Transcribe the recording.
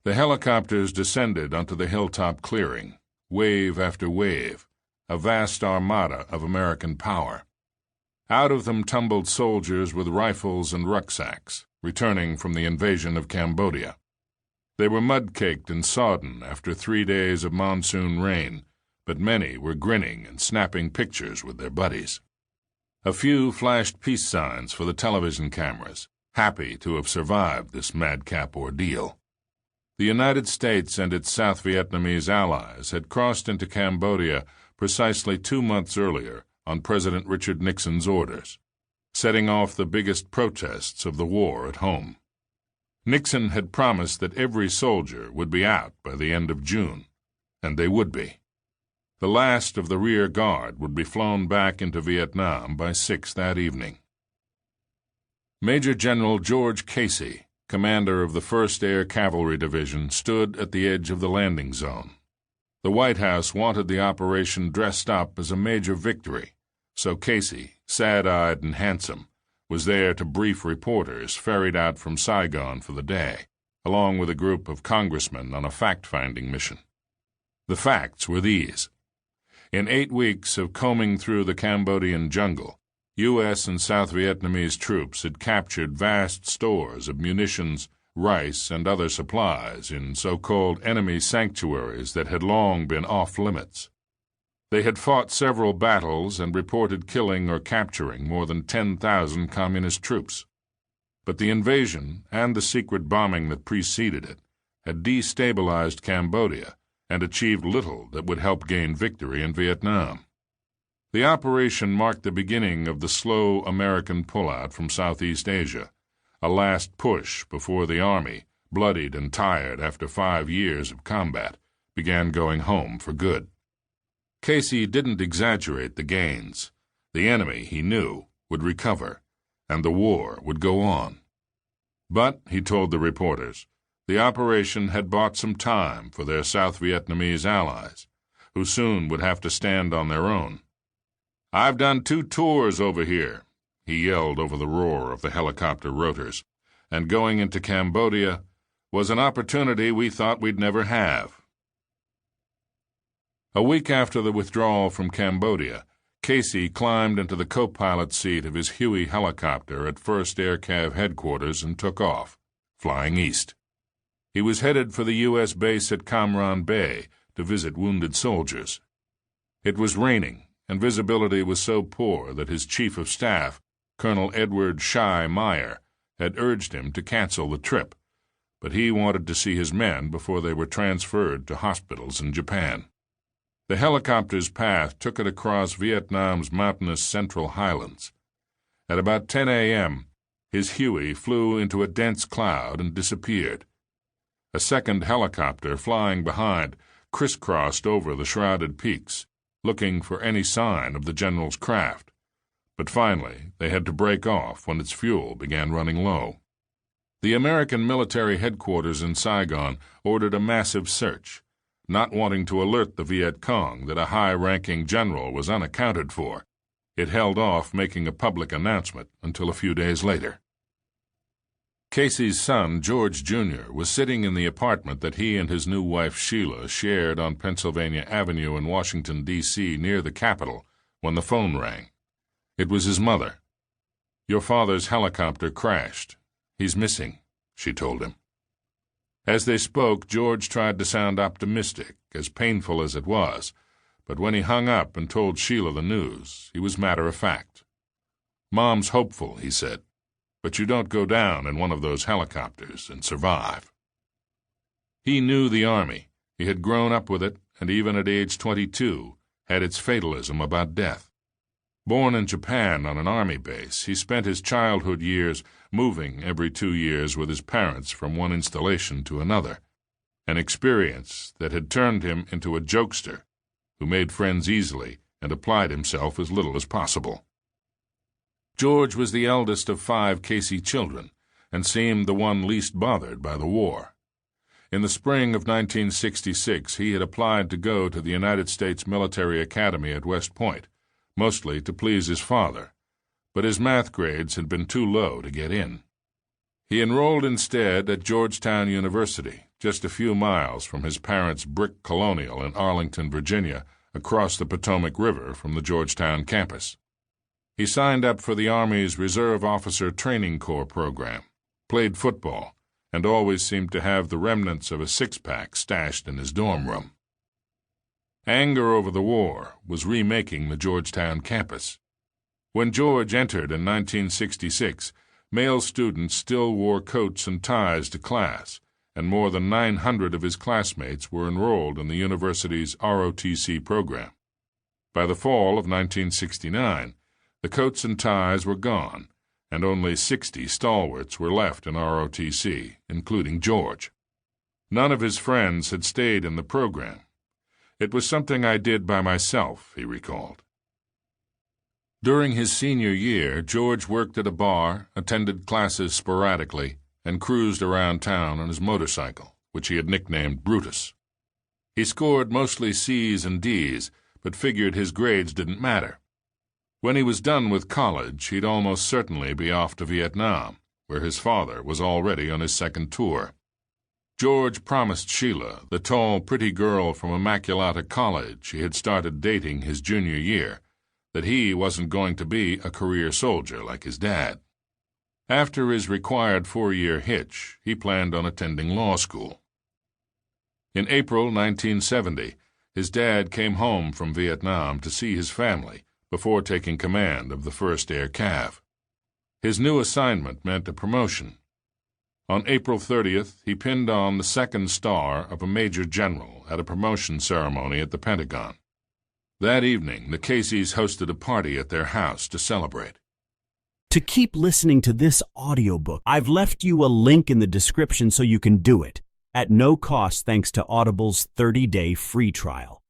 The helicopters descended onto the hilltop clearing, wave after wave, a vast armada of American power. Out of them tumbled soldiers with rifles and rucksacks, returning from the invasion of Cambodia. They were mud-caked and sodden after 3 days of monsoon rain, but many were grinning and snapping pictures with their buddies. A few flashed peace signs for the television cameras, happy to have survived this madcap ordeal. The United States and its South Vietnamese allies had crossed into Cambodia precisely 2 months earlier on President Richard Nixon's orders, setting off the biggest protests of the war at home. Nixon had promised that every soldier would be out by the end of June, and they would be. The last of the rear guard would be flown back into Vietnam by 6 that evening. Major General George Casey, commander of the 1st Air Cavalry Division, stood at the edge of the landing zone. The White House wanted the operation dressed up as a major victory, so Casey, sad-eyed and handsome, was there to brief reporters ferried out from Saigon for the day, along with a group of congressmen on a fact-finding mission. The facts were these. In 8 weeks of combing through the Cambodian jungle, U.S. and South Vietnamese troops had captured vast stores of munitions, rice, and other supplies in so-called enemy sanctuaries that had long been off-limits. They had fought several battles and reported killing or capturing more than 10,000 communist troops. But the invasion and the secret bombing that preceded it had destabilized Cambodia and achieved little that would help gain victory in Vietnam. The operation marked the beginning of the slow American pullout from Southeast Asia, a last push before the Army, bloodied and tired after 5 years of combat, began going home for good. Casey didn't exaggerate the gains. The enemy, he knew, would recover, and the war would go on. But, he told the reporters, the operation had bought some time for their South Vietnamese allies, who soon would have to stand on their own. "I've done 2 tours over here," he yelled over the roar of the helicopter rotors, "and going into Cambodia was an opportunity we thought we'd never have." A week after the withdrawal from Cambodia, Casey climbed into the co-pilot seat of his Huey helicopter at 1st Air Cav headquarters and took off, flying east. He was headed for the U.S. base at Cam Ranh Bay to visit wounded soldiers. It was raining, and visibility was so poor that his chief of staff, Colonel Edward Shy Meyer, had urged him to cancel the trip, but he wanted to see his men before they were transferred to hospitals in Japan. The helicopter's path took it across Vietnam's mountainous central highlands. At about 10 a.m., his Huey flew into a dense cloud and disappeared. A second helicopter, flying behind, crisscrossed over the shrouded peaks, looking for any sign of the general's craft. But finally, they had to break off when its fuel began running low. The American military headquarters in Saigon ordered a massive search, not wanting to alert the Viet Cong that a high-ranking general was unaccounted for. It held off making a public announcement until a few days later. Casey's son, George Jr., was sitting in the apartment that he and his new wife Sheila shared on Pennsylvania Avenue in Washington, D.C., near the Capitol, when the phone rang. It was his mother. "Your father's helicopter crashed. He's missing," she told him. As they spoke, George tried to sound optimistic, as painful as it was, but when he hung up and told Sheila the news, he was matter-of-fact. "Mom's hopeful," he said, "but you don't go down in one of those helicopters and survive." He knew the Army. He had grown up with it, and even at age 22, had its fatalism about death. Born in Japan on an Army base, he spent his childhood years moving every 2 years with his parents from one installation to another, an experience that had turned him into a jokester who made friends easily and applied himself as little as possible. George was the eldest of 5 Casey children and seemed the one least bothered by the war. In the spring of 1966, he had applied to go to the United States Military Academy at West Point, mostly to please his father, but his math grades had been too low to get in. He enrolled instead at Georgetown University just a few miles from his parents' brick colonial in Arlington, Virginia, across the Potomac River from the Georgetown campus. He signed up for the Army's Reserve Officer Training Corps program, played football, and always seemed to have the remnants of a six-pack stashed in his dorm room. Anger over the war was remaking the Georgetown campus. When George entered in 1966, male students still wore coats and ties to class, and more than 900 of his classmates were enrolled in the university's ROTC program. By the fall of 1969, the coats and ties were gone, and only 60 stalwarts were left in ROTC, including George. None of his friends had stayed in the program. "It was something I did by myself," he recalled. During his senior year, George worked at a bar, attended classes sporadically, and cruised around town on his motorcycle, which he had nicknamed Brutus. He scored mostly C's and D's, but figured his grades didn't matter. When he was done with college, he'd almost certainly be off to Vietnam, where his father was already on his second tour. George promised Sheila, the tall, pretty girl from Immaculata College he had started dating his junior year, that he wasn't going to be a career soldier like his dad. After his required 4-year hitch, he planned on attending law school. In April 1970, his dad came home from Vietnam to see his family before taking command of the 1st Air Cav. His new assignment meant a promotion. On April 30th, he pinned on the 2nd star of a major general at a promotion ceremony at the Pentagon. That evening, the Caseys hosted a party at their house to celebrate. To keep listening to this audiobook, I've left you a link in the description so you can do it, at no cost thanks to Audible's 30-day free trial.